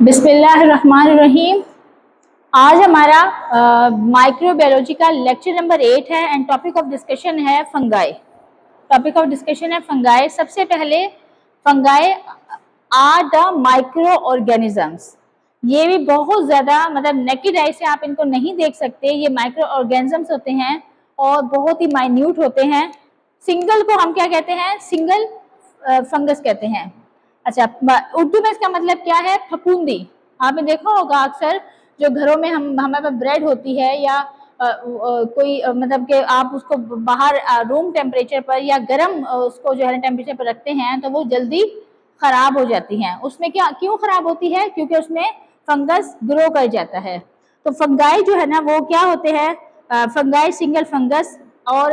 बिस्मिल्लाहिर्रहमानिर्रहीम। आज हमारा माइक्रोबायोलॉजी का लेक्चर नंबर 8 है एंड टॉपिक ऑफ डिस्कशन है फंगाई। टॉपिक ऑफ डिस्कशन है फंगाई। सबसे पहले fungi are the micro organisms. ये भी बहुत ज़्यादा मतलब नेकेड आई से आप इनको नहीं देख सकते। ये माइक्रो ऑर्गेनिजम्स होते हैं और बहुत ही माइन्यूट होते हैं। सिंगल को हम क्या कहते हैं? सिंगल फंगस कहते हैं। अच्छा, उर्दू में इसका मतलब क्या है? फफूंदी। आपने देखा होगा अक्सर जो घरों में हमारे पास ब्रेड होती है या कोई मतलब कि आप उसको बाहर रूम टेम्परेचर पर या गर्म उसको जो है टेम्परेचर पर रखते हैं तो वो जल्दी खराब हो जाती हैं। उसमें क्या क्यों खराब होती है? क्योंकि उसमें फंगस ग्रो कर जाता है। तो फंगाई जो है ना वो क्या होते हैं? फंगाई सिंगल फंगस और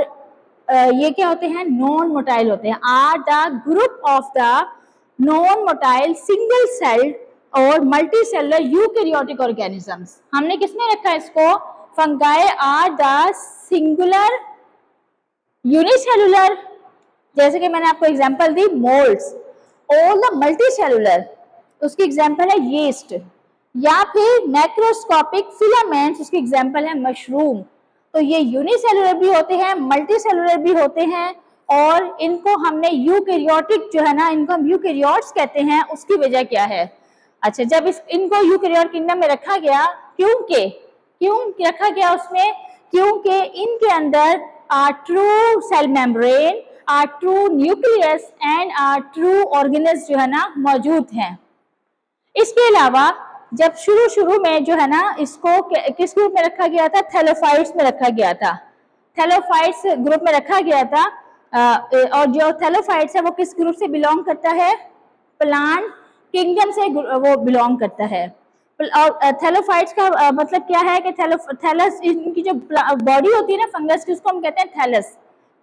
ये क्या होते हैं? नॉन मोटाइल होते हैं। Are the group of the non motile single celled और मल्टी सेलुलर यूकैरियोटिक ऑर्गेनिजम्स। हमने किसमें रखा है इसको? Fungi are the singular unicellular, जैसे कि मैंने आपको एग्जांपल दी moulds. All the multi cellular, उसकी एग्जांपल है यीस्ट। या फिर मैक्रोस्कोपिक फिलामेंट्स, उसकी एग्जांपल है मशरूम। तो ये यूनिसेलुलर भी होते हैं, मल्टी सेलुलर भी होते हैं और इनको हमने यूकैरियोटिक जो है ना, इनको हम यूकैरियोट्स कहते हैं। उसकी वजह क्या है? अच्छा, जब इनको यूकैरियोट किंगडम में रखा गया, क्यों रखा गया उसमें? क्योंकि इनके अंदर true cell membrane, true nucleus and true organelles जो है ना मौजूद हैं। इसके अलावा जब शुरू में जो है ना इसको किस ग्रुप में रखा गया था? थैलोफाइट्स में रखा गया था। थैलोफाइट्स ग्रुप में रखा गया था और जो थैलोफाइट्स है वो किस ग्रुप से बिलोंग करता है? प्लांट किंगडम से वो बिलोंग करता है। और थैलोफाइट्स का मतलब क्या है कि थैलस इनकी जो बॉडी होती है ना फंगस की, उसको हम कहते हैं थैलस।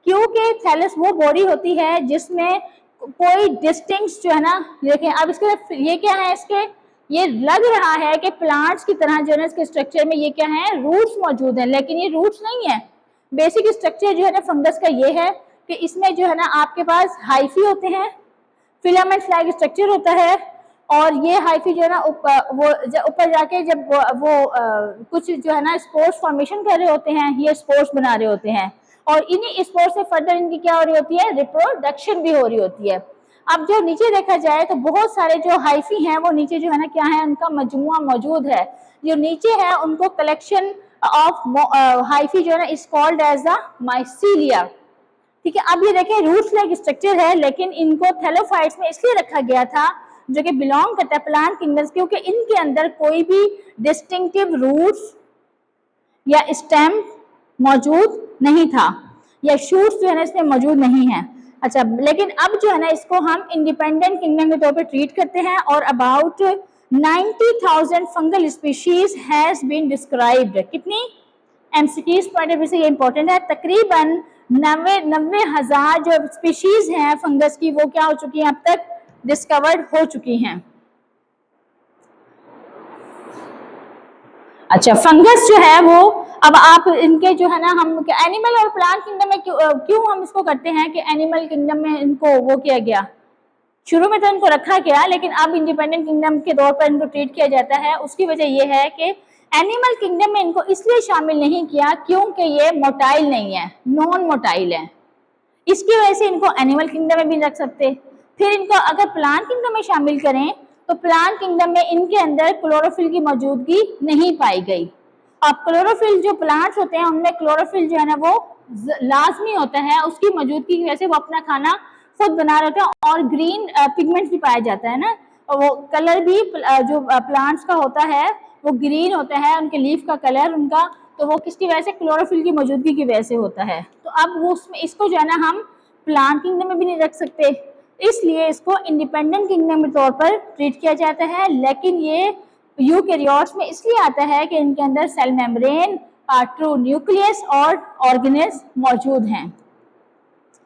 क्योंकि थैलस वो बॉडी होती है जिसमें कोई डिस्टिंक्ट जो है ना, देखें अब इसके ये क्या है? इसके ये लग रहा है कि प्लांट्स की तरह जो है इसके स्ट्रक्चर में ये क्या है? रूट्स मौजूद हैं, लेकिन ये रूट्स नहीं है। बेसिक स्ट्रक्चर जो है ना फंगस का ये है कि इसमें जो है ना आपके पास हाइफी होते हैं, फिलामेंट लाइक स्ट्रक्चर होता है और ये हाइफी जो है ना ऊपर जाके जब वो कुछ जो है ना स्पोर्स फॉर्मेशन कर रहे होते हैं, ये स्पोर्स बना रहे होते हैं और इन्हीं स्पोर्स से फर्दर इनकी क्या हो रही होती है? रिप्रोडक्शन भी हो रही होती है। अब जो नीचे देखा जाए तो बहुत सारे जो हाइफी हैं वो नीचे जो है ना क्या है? उनका मजमुआ मौजूद है। जो नीचे है उनको कलेक्शन ऑफ हाइफी जो है ना is called as the mycelia. ठीक है, अब ये देखें रूट्स लाइक स्ट्रक्चर है, लेकिन इनको थैलोफाइट्स में इसलिए रखा गया था जो कि बिलोंग करता है प्लांट किंगडम्स, क्योंकि इनके अंदर कोई भी डिस्टिंक्टिव रूट्स या स्टेम मौजूद नहीं था या शूट्स जो है ना इसमें मौजूद नहीं है। अच्छा, लेकिन अब जो है ना इसको हम इंडिपेंडेंट किंगडम के तौर पे ट्रीट करते हैं और about 90,000 fungal species has been described. कितनी? एमसीक्यूज पॉइंट ऑफ व्यू से ये इंपॉर्टेंट है। तकरीबन 90,000 जो स्पीशीज हैं फंगस की वो क्या हो चुकी हैं? अब तक डिस्कवर्ड हो चुकी हैं। अच्छा, फंगस जो है वो अब आप इनके जो है ना हम एनिमल और प्लांट किंगडम में क्यों हम इसको करते हैं कि एनिमल किंगडम में इनको वो किया गया, शुरू में तो इनको रखा गया लेकिन अब इंडिपेंडेंट किंगडम के तौर पर इनको ट्रीट किया जाता है। उसकी वजह यह है कि एनिमल किंगडम में इनको इसलिए शामिल नहीं किया क्योंकि ये मोटाइल नहीं है, नॉन मोटाइल है। इसकी वजह से इनको एनिमल किंगडम में भी रख सकते। फिर इनको अगर प्लांट किंगडम में शामिल करें तो प्लांट किंगडम में इनके अंदर क्लोरोफिल की मौजूदगी नहीं पाई गई। अब क्लोरोफिल जो प्लांट्स होते हैं उनमें क्लोरोफिल जो है ना वो लाजमी होता है, उसकी मौजूदगी की वजह से वो अपना खाना खुद बना रहे होते हैं और ग्रीन पिगमेंट्स भी पाया जाता है ना, और वो कलर भी जो प्लांट्स का होता है वो ग्रीन होता है, उनके लीफ का कलर उनका, तो वो किसकी वजह से? क्लोरोफिल की मौजूदगी की वजह से होता है। तो अब वो उसमें इसको जो है ना हम प्लांट किंगडम में भी नहीं रख सकते, इसलिए इसको इंडिपेंडेंट किंगडम के तौर पर ट्रीट किया जाता है। लेकिन ये यूकैरियोट्स में इसलिए आता है कि इनके अंदर सेल मेम्ब्रेन, ट्रू न्यूक्लियस और ऑर्गेनेल्स मौजूद हैं।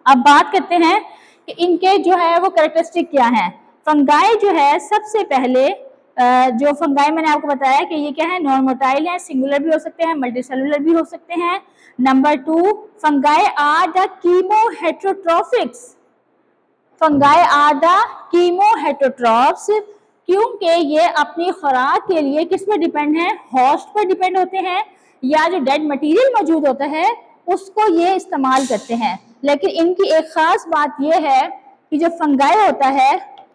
अब बात करते हैं कि इनके जो है वो कैरेक्टरिस्टिक क्या हैं। फंगाई जो है सबसे पहले जो फंगाई मैंने आपको बताया कि ये क्या है? नॉन मोटाइल है, सिंगुलर भी हो सकते हैं, मल्टी सेलुलर भी हो सकते हैं। Number 2, fungi are the chemo heterotrophics. Fungi are the chemo heterotrophs क्योंकि ये अपनी खुराक के लिए किस पर डिपेंड है, होस्ट पर डिपेंड होते हैं, या जो डेड मटेरियल मौजूद होता है उसको ये इस्तेमाल करते हैं। लेकिन इनकी एक खास बात ये है कि जो फंगाई होता है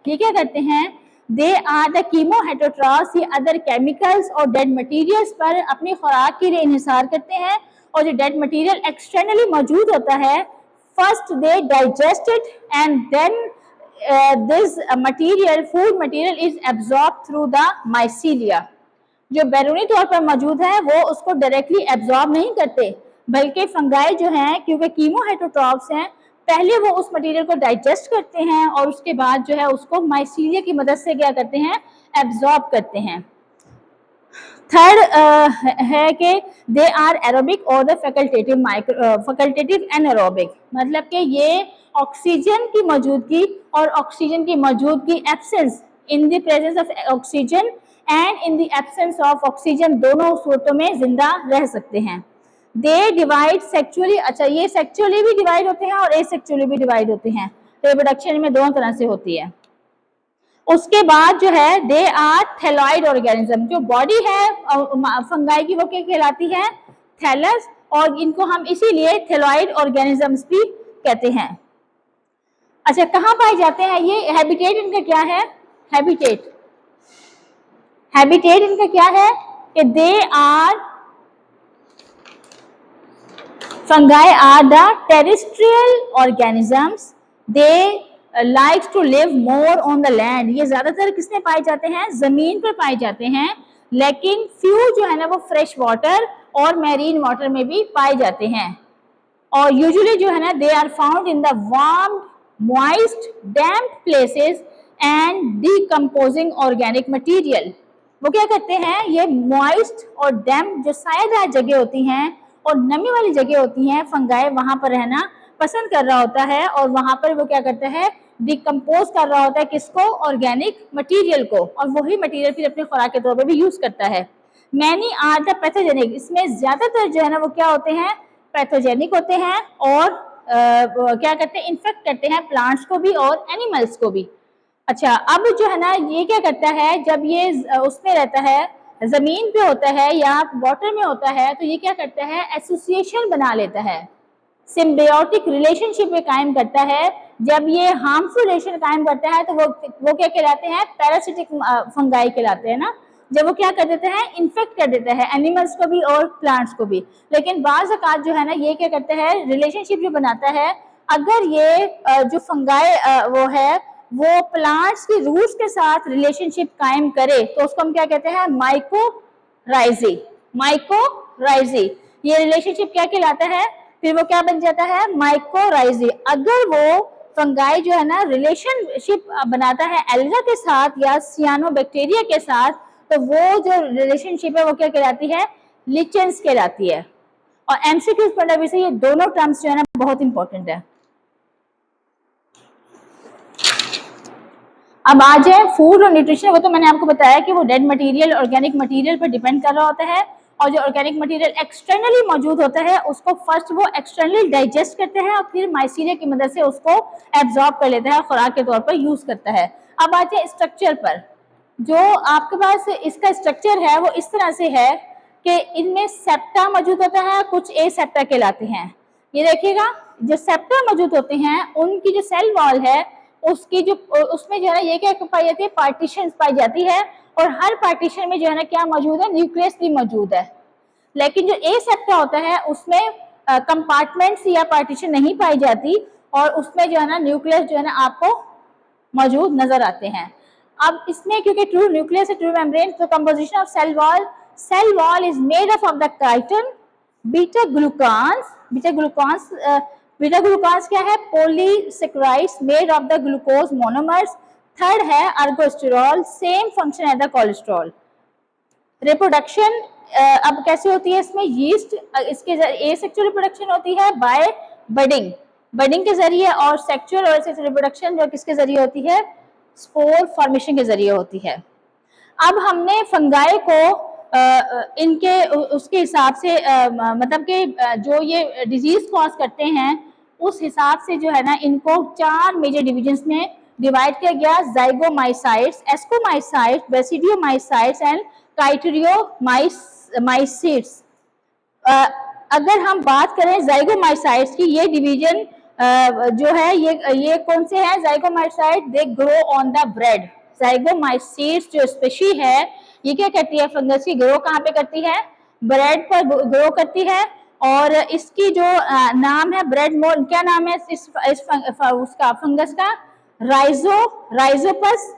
ये क्या करते हैं, दे आर द कीमोहेटरोट्रॉफ्स, ये अदर केमिकल्स और डेड मटेरियल्स पर अपनी खुराक के लिए इन्हिसार करते हैं, और जो डेड मटेरियल एक्सटर्नली मौजूद होता है first they digest it and then this material, food material is absorbed through the mycelia। जो बैरूनी तौर पर मौजूद है वो उसको डायरेक्टली एब्जॉर्ब नहीं करते, बल्कि फंगाई जो हैं क्योंकि कीमोहेटरोट्रॉफ्स हैं, पहले वो उस मटेरियल को डाइजेस्ट करते हैं और उसके बाद जो है उसको माइसीलिया की मदद से क्या करते हैं, एब्जॉर्ब करते हैं। थर्ड है कि दे आर एरोबिक और द फैकल्टेटिव एनारोबिक, मतलब कि ये ऑक्सीजन की मौजूदगी और ऑक्सीजन की मौजूदगी absence, in the presence of oxygen and in the absence of oxygen, दोनों सूरतों में जिंदा रह सकते हैं। दे डिवाइड सेक्चुअली, अच्छा ये सेक्चुअली भी डिवाइड होते हैं और एसेक्चुअली भी डिवाइड होते हैं, रिप्रोडक्शन में दोनों तरह से होती है। उसके बाद जो है दे आर थैलॉइड ऑर्गेनिज्म, जो बॉडी है फंगाई की वो क्या कहलाती है, थैलस, और इनको हम इसीलिए थैलॉइड ऑर्गेनिजम्स भी कहते हैं। अच्छा कहाँ पाए जाते हैं ये, हैबिटेट इनका क्या है, हैबिटेट इनका क्या है कि they are fungi are the terrestrial organisms, they likes to live more on the land, ये ज्यादातर किसमें पाए जाते हैं, जमीन पर पाए जाते हैं, लेकिन फ्यू जो है ना वो फ्रेश वाटर और मैरीन वाटर में भी पाए जाते हैं। और यूजुअली जो है ना they are found in the warm moist damp places and decomposing organic material. वो क्या करते हैं, ये मॉइस्ट और डैम्प जो सायेदार जगह होती हैं और नमी वाली जगह होती हैं, फंगाई वहां पर रहना पसंद कर रहा होता है, और वहां पर वो क्या करता है, डिकम्पोज कर रहा होता है किसको, ऑर्गेनिक मटेरियल को, और वही मटेरियल फिर अपनी खुराक के तौर पर भी यूज करता है। मैनी आर द पैथोजेनिक, इसमें ज्यादातर जो है ना वो क्या होते हैं, पैथोजेनिक होते हैं, और क्या करते हैं, इन्फेक्ट करते हैं प्लांट्स को भी और एनिमल्स को भी। अच्छा अब जो है ना ये क्या करता है, जब ये उसमें रहता है, जमीन पे होता है या वाटर में होता है, तो ये क्या करता है, एसोसिएशन बना लेता है, सिम्बियोटिक रिलेशनशिप में कायम करता है। जब ये हार्मफुल रिलेशन कायम करता है तो वो क्या कहलाते हैं, पैरासिटिक फंगाई कहलाते हैं ना। जब वो क्या कर देते हैं, इन्फेक्ट कर देता है एनिमल्स को भी और प्लांट्स को भी। लेकिन बाज़ औक़ात जो है ना ये क्या करता है, रिलेशनशिप जो बनाता है, अगर ये जो फंगाई वो है वो प्लांट्स की रूट्स के साथ रिलेशनशिप कायम करे तो उसको हम क्या कहते हैं, माइकोराइजी। ये रिलेशनशिप क्या कहलाता है, फिर वो क्या बन जाता है, माइकोराइजी। अगर वो फंगाई जो है ना रिलेशनशिप बनाता है एल्गा के साथ या सियानोबैक्टीरिया के साथ, तो वो जो रिलेशनशिप है वो क्या कहलाती है, लिचेंस कहलाती है। और एमसीक्यूज पॉइंट ऑफ व्यू से ये दोनों टर्म्स जो है ना बहुत इंपॉर्टेंट है। अब आ जाए फूड और न्यूट्रिशन, वो तो मैंने आपको बताया कि वो डेड मटेरियल ऑर्गेनिक मटेरियल पर डिपेंड कर रहा होता है, और जो ऑर्गेनिक मटेरियल एक्सटर्नली मौजूद होता है उसको फर्स्ट वो एक्सटर्नली डाइजेस्ट करते हैं और फिर माइसीलिया की मदद से उसको एब्जॉर्ब कर लेता है, खुराक के तौर पर यूज करता है। अब आ जाए स्ट्रक्चर पर, जो आपके पास इसका स्ट्रक्चर है वो इस तरह से है कि इनमें सेप्टा मौजूद होता है, कुछ ए सेप्टा कहलाते हैं। ये देखिएगा जो सेप्टा मौजूद होते हैं उनकी जो सेल वॉल है उसकी जो उसमें जो है ना ये क्या पाई जाती है, पार्टीशन पाई जाती है, और हर पार्टीशन में जो है ना क्या मौजूद है, न्यूक्लियस भी मौजूद है। लेकिन जो ए सेप्टा होता है उसमें कंपार्टमेंट्स या पार्टीशन नहीं पाई जाती, और उसमें जो है ना न्यूक्लियस जो है ना आपको मौजूद नजर आते हैं। अब इसमें क्योंकि ट्रू न्यूक्लियस है, ट्रू मेम्ब्रेन, तो composition of cell wall is made up of the chitin, beta glucans क्या है, polysaccharides made of the glucose monomers. Third है ergosterol, same function as the cholesterol. Reproduction अब कैसे होती है इसमें, यीस्ट, इसके एसेक्सुअल रिप्रोडक्शन होती है बाय बडिंग के जरिए, और सेक्सुअल और एसेक्सुअल रिप्रोडक्शन जो किसके जरिए होती है, स्पोर फॉर्मेशन के जरिए होती है। अब हमने फंगाई को इनके उसके हिसाब से मतलब कि जो ये डिजीज कॉज करते हैं उस हिसाब से जो है ना इनको 4 मेजर डिविजन्स में डिवाइड किया गया जाइगोमाइसाइट्स, एस्कोमाइसाइट्स, बेसिडियोमाइसाइट्स एंड काइटरियोमाइसीट्स। अगर हम बात करें जाइगोमाइसाइट्स की, ये डिवीजन जो है ये कौन से हैं zygomycete? They grow on the bread. Zygomycetes जो स्पीशी है ये क्या करती है? फंगस की ग्रो कहाँ पे करती है? ब्रेड पर ग्रो करती है। और इसकी जो नाम है ब्रेड मोल्ड, क्या नाम है उसका फंगस का? Rhizopus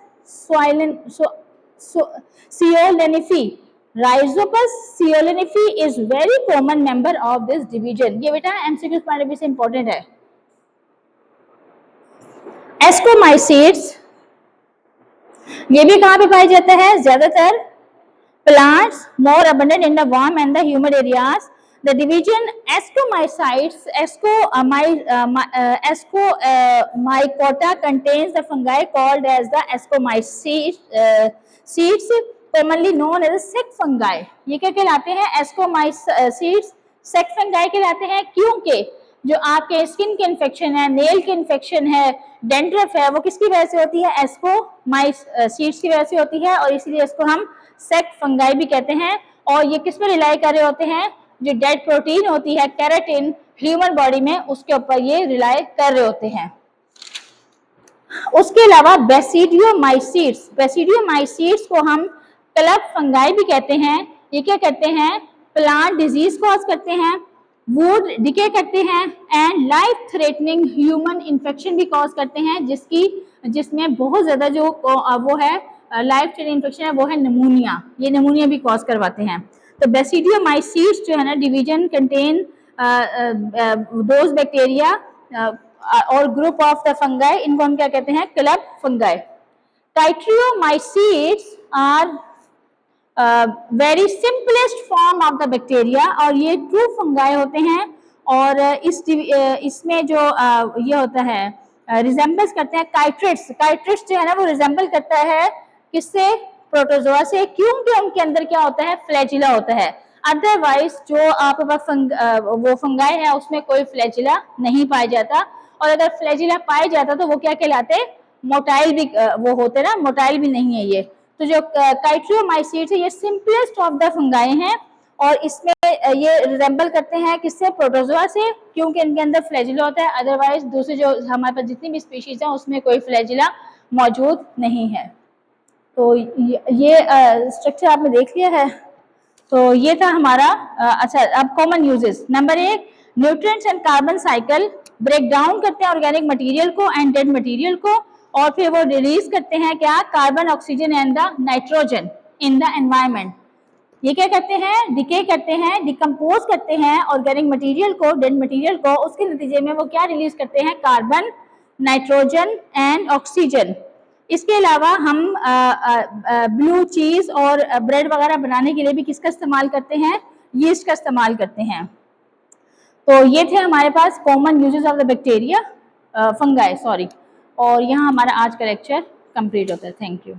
सियोलेनिफी। Rhizopus siolenifi is very common member of this division। ये बेटा एमसीक्यू पॉइंट ऑफ व्यू से इंपॉर्टेंट है। एस्कोमाइसीट्स ये भी कहाँ पे पाया जाता है? ज्यादातर plants more abundant in the warm and the humid areas। The division ascomycetes, Ascomycota contains the fungi called as the ascomycetes, commonly known as sect fungi। ये क्या कहलाते हैं? ascomycetes sect fungi कहलाते हैं, क्योंकि जो आपके स्किन के इन्फेक्शन है, नेल के इन्फेक्शन है, डेंड्रफ है, वो किसकी वजह से होती है? एस्कोमाइसीट्स की वजह से होती है, और इसलिए इसको हम सेक्ट फंगाई भी कहते हैं। और ये किस पे रिलाई कर रहे होते हैं? जो डेड प्रोटीन होती है केराटिन ह्यूमन बॉडी में, उसके ऊपर ये रिलाई कर रहे होते हैं। उसके अलावा बेसिडियोमाइसीट्स को हम क्लब फंगाई भी कहते हैं। ये क्या करते हैं? प्लांट डिजीज कॉज करते हैं, वुड डिके करते हैं and life threatening human infection भी कॉज करते हैं, जिसमें बहुत ज्यादा जो वो है लाइफ थ्रेटनिंग इन्फेक्शन है वो है निमोनिया। ये निमोनिया भी कॉज करवाते हैं। तो बेसिडियोमाइसीट्स जो है ना डिवीजन कंटेन दोज बैक्टीरिया और ग्रुप ऑफ द फंगाई, इनको हम क्या कहते हैं? Club fungi. Chytridiomycetes are very simplest form of the bacteria, और ये ट्रू फंगाई होते हैं। और इसमें जो ये होता है रिजेंबल्स करते हैं काइट्रिड्स जो है ना वो रिजेंबल करता है किससे? प्रोटोजोआ से, क्योंकि उनके अंदर क्या होता है? फ्लैजिला होता है। अदरवाइज जो आपके पास वो फंगाई है उसमें कोई फ्लैजिला नहीं पाया जाता, और अगर फ्लैजिला पाया जाता तो वो क्या कहलाते? मोटाइल भी वो होते ना, मोटाइल भी नहीं है ये। तो जो काइट्रियोमाइसीट्स है ये सिंपलेस्ट ऑफ द फंगाई हैं, और इसमें ये रिजेंबल करते हैं किससे? प्रोटोजोआ से, क्योंकि इनके अंदर फ्लैजिला होता है। अदरवाइज दूसरे जो हमारे पास जितनी भी स्पीशीज हैं उसमें कोई फ्लैजिला मौजूद नहीं है। तो ये स्ट्रक्चर आपने देख लिया है। तो ये था हमारा अच्छा, अब common uses. Number 1, nutrients and carbon cycle break down करते हैं ऑर्गेनिक मटेरियल को एंड डेड मटेरियल को, और फिर वो रिलीज करते हैं क्या? Carbon, oxygen and the nitrogen in the environment. ये क्या करते हैं? डिके करते हैं, डिकम्पोज करते हैं ऑर्गेनिक मटेरियल को, डेड मटेरियल को। उसके नतीजे में वो क्या रिलीज करते हैं? Carbon, nitrogen and oxygen. इसके अलावा हम ब्लू चीज और ब्रेड वगैरह बनाने के लिए भी किसका इस्तेमाल करते हैं? यीस्ट का इस्तेमाल करते हैं। तो ये थे हमारे पास common uses of the bacteria fungi, sorry. और यहाँ हमारा आज का लेक्चर कंप्लीट होता है। Thank you.